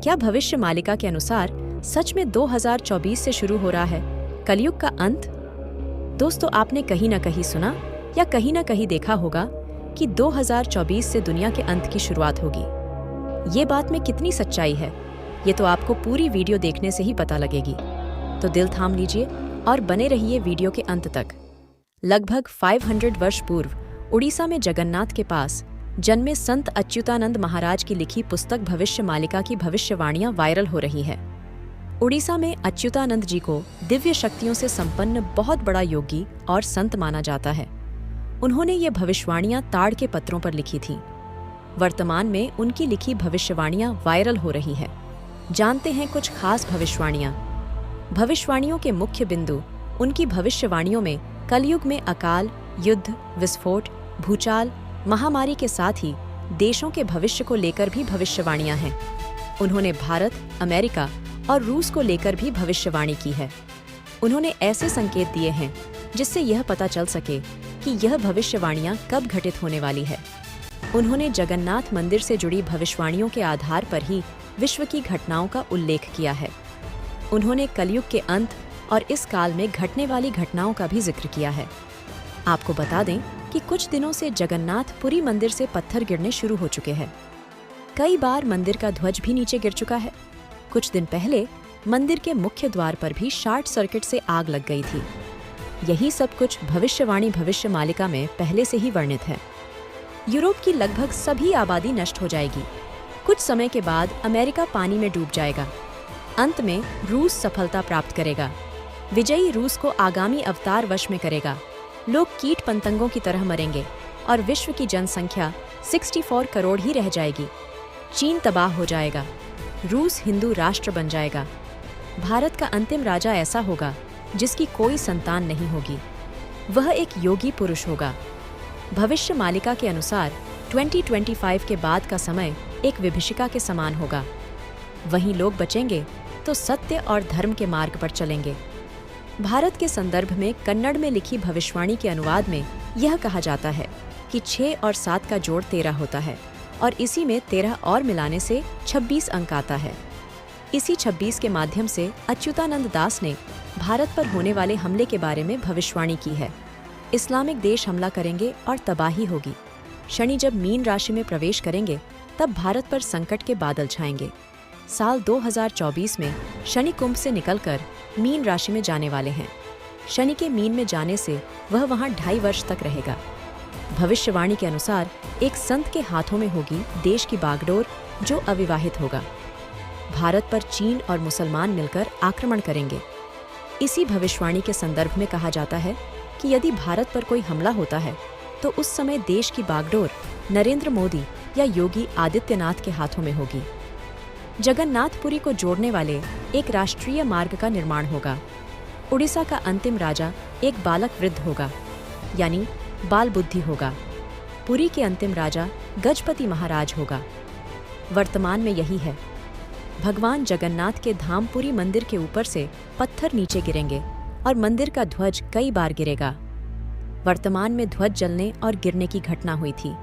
क्या भविष्य मालिका के अनुसार सच में 2024 से शुरू हो रहा है कलयुग का अंत? दोस्तों, आपने कहीं ना कहीं सुना या कहीं ना कहीं देखा होगा कि 2024 से दुनिया के अंत की शुरुआत होगी। ये बात में कितनी सच्चाई है, ये तो आपको पूरी वीडियो देखने से ही पता लगेगी। तो दिल थाम लीजिए और बने रहिए वीडियो के अंत तक। लगभग 500 वर्ष पूर्व उड़ीसा में जगन्नाथ के पास जन्मे संत अच्युतानंद महाराज की लिखी पुस्तक भविष्य मालिका की भविष्यवाणियां वायरल हो रही है। उड़ीसा में अच्युतानंद जी को दिव्य शक्तियों से संपन्न बहुत बड़ा योगी और संत माना जाता है। उन्होंने ये भविष्यवाणियां ताड़ के पत्रों पर लिखी थीं। वर्तमान में उनकी लिखी भविष्यवाणियां वायरल हो रही है। जानते हैं कुछ खास भविष्यवाणियां। भविष्यवाणियों के मुख्य बिंदु उनकी भविष्यवाणियों में कलयुग में अकाल, युद्ध, विस्फोट, भूचाल, महामारी के साथ ही देशों के भविष्य को लेकर भी भविष्यवाणियां हैं। उन्होंने भारत, अमेरिका और रूस को लेकर भी भविष्यवाणी की है। उन्होंने ऐसे संकेत दिए हैं जिससे यह पता चल सके कि यह भविष्यवाणियां कब घटित होने वाली है। उन्होंने जगन्नाथ मंदिर से जुड़ी भविष्यवाणियों के आधार पर ही विश्व की घटनाओं का उल्लेख किया है। उन्होंने कलयुग के अंत और इस काल में घटने वाली घटनाओं का भी जिक्र किया है। आपको बता दें कि कुछ दिनों से जगन्नाथ पुरी मंदिर से पत्थर गिरने शुरू हो चुके हैं। कई बार मंदिर का ध्वज भी नीचे गिर चुका है। कुछ दिन पहले मंदिर के मुख्य द्वार पर भी शॉर्ट सर्किट से आग लग गई थी। यही सब कुछ भविष्यवाणी भविष्य मालिका में पहले से ही वर्णित है। यूरोप की लगभग सभी आबादी नष्ट हो जाएगी। कुछ समय के बाद अमेरिका पानी में डूब जाएगा। अंत में रूस सफलता प्राप्त करेगा। विजयी रूस को आगामी अवतार वश में करेगा। लोग कीट पतंगों की तरह मरेंगे और विश्व की जनसंख्या 64 करोड़ ही रह जाएगी। चीन तबाह हो जाएगा। रूस हिंदू राष्ट्र बन जाएगा। भारत का अंतिम राजा ऐसा होगा जिसकी कोई संतान नहीं होगी। वह एक योगी पुरुष होगा। भविष्य मालिका के अनुसार 2025 के बाद का समय एक विभीषिका के समान होगा। वहीं लोग बचेंगे तो सत्य और धर्म के मार्ग पर चलेंगे। भारत के संदर्भ में कन्नड़ में लिखी भविष्यवाणी के अनुवाद में यह कहा जाता है कि 6 और 7 का जोड़ 13 होता है और इसी में 13 और मिलाने से 26 अंक आता है। इसी 26 के माध्यम से अच्युतानंद दास ने भारत पर होने वाले हमले के बारे में भविष्यवाणी की है। इस्लामिक देश हमला करेंगे और तबाही होगी। शनि जब मीन राशि में प्रवेश करेंगे तब भारत पर संकट के बादल छाएंगे। साल 2024 में शनि कुंभ से निकलकर मीन राशि में जाने वाले हैं। शनि के मीन में जाने से वह वहां 2.5 वर्ष तक रहेगा। भविष्यवाणी के अनुसार एक संत के हाथों में होगी देश की बागडोर, जो अविवाहित होगा। भारत पर चीन और मुसलमान मिलकर आक्रमण करेंगे। इसी भविष्यवाणी के संदर्भ में कहा जाता है कि यदि भारत पर कोई हमला होता है तो उस समय देश की बागडोर नरेंद्र मोदी या योगी आदित्यनाथ के हाथों में होगी। जगन्नाथपुरी को जोड़ने वाले एक राष्ट्रीय मार्ग का निर्माण होगा। उड़ीसा का अंतिम राजा एक बालक वृद्ध होगा, यानी बाल बुद्धि होगा। पुरी के अंतिम राजा गजपति महाराज होगा। वर्तमान में यही है। भगवान जगन्नाथ के धाम पुरी मंदिर के ऊपर से पत्थर नीचे गिरेंगे और मंदिर का ध्वज कई बार गिरेगा। वर्तमान में ध्वज जलने और गिरने की घटना हुई थी।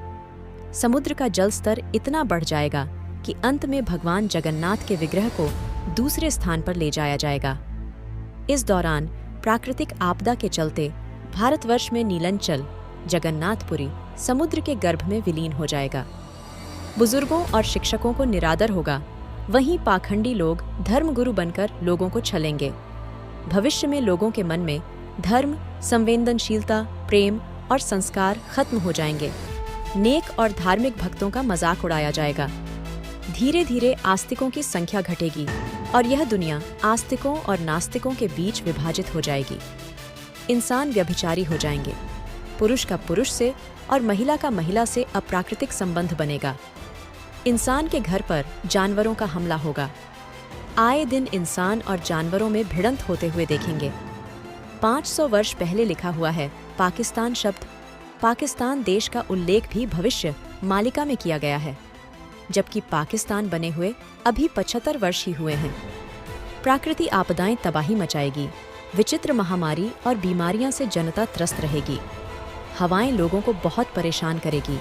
समुद्र का जल स्तर इतना बढ़ जाएगा कि अंत में भगवान जगन्नाथ के विग्रह को दूसरे स्थान पर ले जाया जाएगा। इस दौरान प्राकृतिक आपदा के चलते भारतवर्ष में नीलंचल जगन्नाथपुरी समुद्र के गर्भ में विलीन हो जाएगा। बुजुर्गों और शिक्षकों को निरादर होगा। वहीं पाखंडी लोग धर्मगुरु बनकर लोगों को छलेंगे। भविष्य में लोगों के मन में धर्म, संवेदनशीलता, प्रेम और संस्कार खत्म हो जाएंगे। नेक और धार्मिक भक्तों का मजाक उड़ाया जाएगा। धीरे धीरे आस्तिकों की संख्या घटेगी और यह दुनिया आस्तिकों और नास्तिकों के बीच विभाजित हो जाएगी। इंसान व्यभिचारी हो जाएंगे। पुरुष का पुरुष से और महिला का महिला से अप्राकृतिक संबंध बनेगा। इंसान के घर पर जानवरों का हमला होगा। आए दिन इंसान और जानवरों में भिड़ंत होते हुए देखेंगे। 500 वर्ष पहले लिखा हुआ है पाकिस्तान शब्द। पाकिस्तान देश का उल्लेख भी भविष्य मालिका में किया गया है, जबकि पाकिस्तान बने हुए अभी 75 वर्ष ही हुए हैं। प्राकृतिक आपदाएं तबाही मचाएगी। विचित्र महामारी और बीमारियां से जनता त्रस्त रहेगी। हवाएं लोगों को बहुत परेशान करेगी।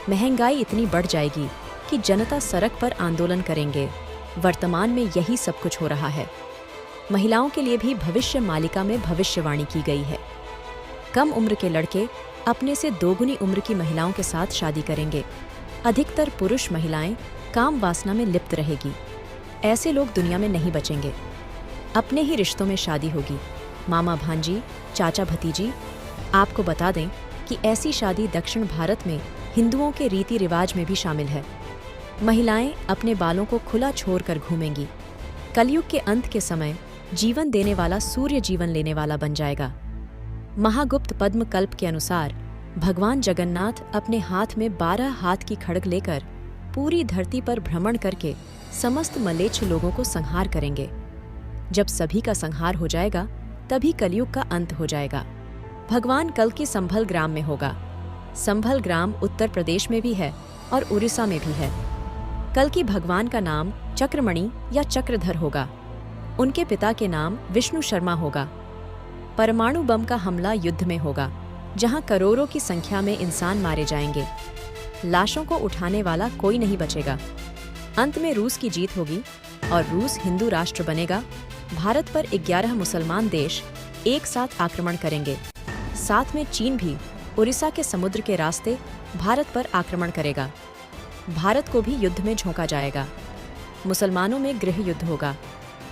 महंगाई इतनी बढ़ जाएगी कि जनता सड़क पर आंदोलन करेंगे। वर्तमान में यही सब कुछ हो रहा है। महिलाओं के लिए भी भविष्य मालिका में भविष्यवाणी की गई है। कम उम्र के लड़के अपने से दोगुनी उम्र की महिलाओं के साथ शादी करेंगे। अधिकतर पुरुष महिलाएं काम वासना में लिप्त रहेगी। ऐसे लोग दुनिया में नहीं बचेंगे। अपने ही रिश्तों में शादी होगी, मामा भांजी, चाचा भतीजी। आपको बता दें कि ऐसी शादी दक्षिण भारत में हिंदुओं के रीति रिवाज में भी शामिल है। महिलाएं अपने बालों को खुला छोड़कर घूमेंगी। कलयुग के अंत के समय जीवन देने वाला सूर्य जीवन लेने वाला बन जाएगा। महागुप्त पद्म कल्प के अनुसार भगवान जगन्नाथ अपने हाथ में 12 हाथ की खड्ग लेकर पूरी धरती पर भ्रमण करके समस्त मलेच्छ लोगों को संहार करेंगे। जब सभी का संहार हो जाएगा तभी कलयुग का अंत हो जाएगा। भगवान कल की संभल ग्राम में होगा। संभल ग्राम उत्तर प्रदेश में भी है और उड़ीसा में भी है। कल की भगवान का नाम चक्रमणि या चक्रधर होगा। उनके पिता के नाम विष्णु शर्मा होगा। परमाणु बम का हमला युद्ध में होगा, जहां करोड़ों की संख्या में इंसान मारे जाएंगे। लाशों को उठाने वाला कोई नहीं बचेगा। अंत में रूस की जीत होगी और रूस हिंदू राष्ट्र बनेगा। भारत पर 11 मुसलमान देश एक साथ आक्रमण करेंगे। साथ में चीन भी उड़ीसा के समुद्र के रास्ते भारत पर आक्रमण करेगा। भारत को भी युद्ध में झोंका जाएगा। मुसलमानों में गृह युद्ध होगा।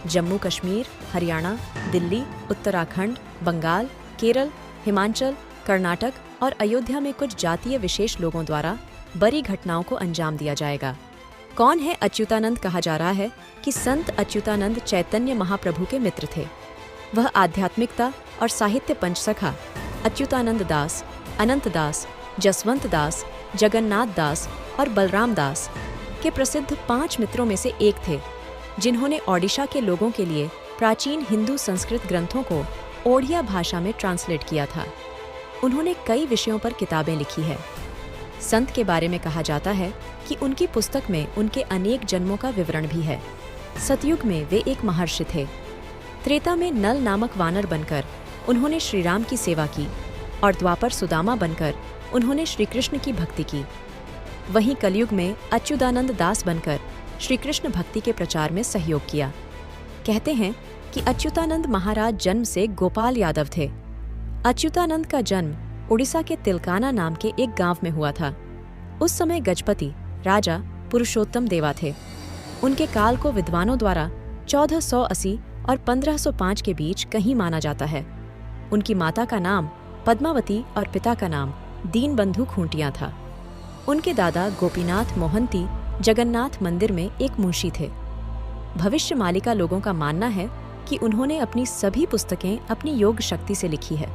जम्मू कश्मीर, हरियाणा, दिल्ली, उत्तराखंड, बंगाल, केरल, हिमाचल, कर्नाटक और अयोध्या में कुछ जातीय विशेष लोगों द्वारा बड़ी घटनाओं को अंजाम दिया जाएगा। कौन है अच्युतानंद? कहा जा रहा है कि संत अच्युतानंद चैतन्य महाप्रभु के मित्र थे। वह आध्यात्मिकता और साहित्य पंचसखा अच्युतानंद दास, अनंत दास, जसवंत दास, जगन्नाथ दास और बलराम दास के प्रसिद्ध 5 मित्रों में से एक थे, जिन्होंने ओडिशा के लोगों के लिए प्राचीन हिंदू संस्कृत ग्रंथों को ओडिया भाषा में ट्रांसलेट किया था। उन्होंने कई विषयों पर किताबें लिखी है। संत के बारे में कहा जाता है कि उनकी पुस्तक में उनके अनेक जन्मों का विवरण भी है। सतयुग में वे एक महर्षि थे। त्रेता में नल नामक वानर बनकर उन्होंने श्री राम की सेवा की और द्वापर सुदामा बनकर उन्होंने श्री कृष्ण की भक्ति की। वहीं कलयुग में अच्युतानंद दास बनकर श्री कृष्ण भक्ति के प्रचार में सहयोग किया। कहते हैं कि अच्युतानंद महाराज जन्म से गोपाल यादव थे। अच्युतानंद का जन्म उड़ीसा के तिलकाना नाम के एक गांव में हुआ था। उस समय गजपति राजा पुरुषोत्तम देवा थे। उनके काल को विद्वानों द्वारा 1480 और 1505 के बीच कहीं माना जाता है। उनकी माता का नाम पद्मावती और पिता का नाम दीनबंधु खूंटिया था। उनके दादा गोपीनाथ मोहंती जगन्नाथ मंदिर में एक मुंशी थे। भविष्य मालिका लोगों का मानना है कि उन्होंने अपनी सभी पुस्तकें अपनी योग शक्ति से लिखी है।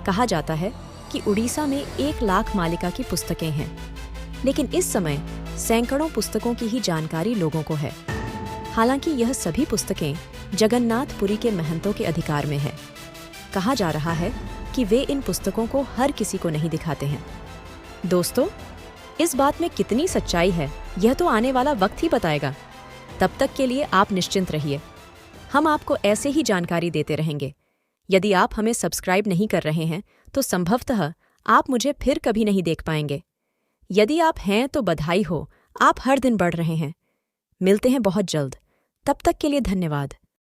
कहा जाता है कि उड़ीसा में 1 लाख मालिका की पुस्तकें हैं, लेकिन इस समय सैकड़ों पुस्तकों की ही जानकारी लोगों को है। हालांकि यह सभी पुस्तकें जगन्नाथपुरी के महंतों के अधिकार में है। कहा जा रहा है कि वे इन पुस्तकों को हर किसी को नहीं दिखाते हैं। दोस्तों, इस बात में कितनी सच्चाई है यह तो आने वाला वक्त ही बताएगा। तब तक के लिए आप निश्चिंत रहिए। हम आपको ऐसे ही जानकारी देते रहेंगे। यदि आप हमें सब्सक्राइब नहीं कर रहे हैं तो संभवतः आप मुझे फिर कभी नहीं देख पाएंगे। यदि आप हैं तो बधाई हो, आप हर दिन बढ़ रहे हैं। मिलते हैं बहुत जल्द। तब तक के लिए धन्यवाद।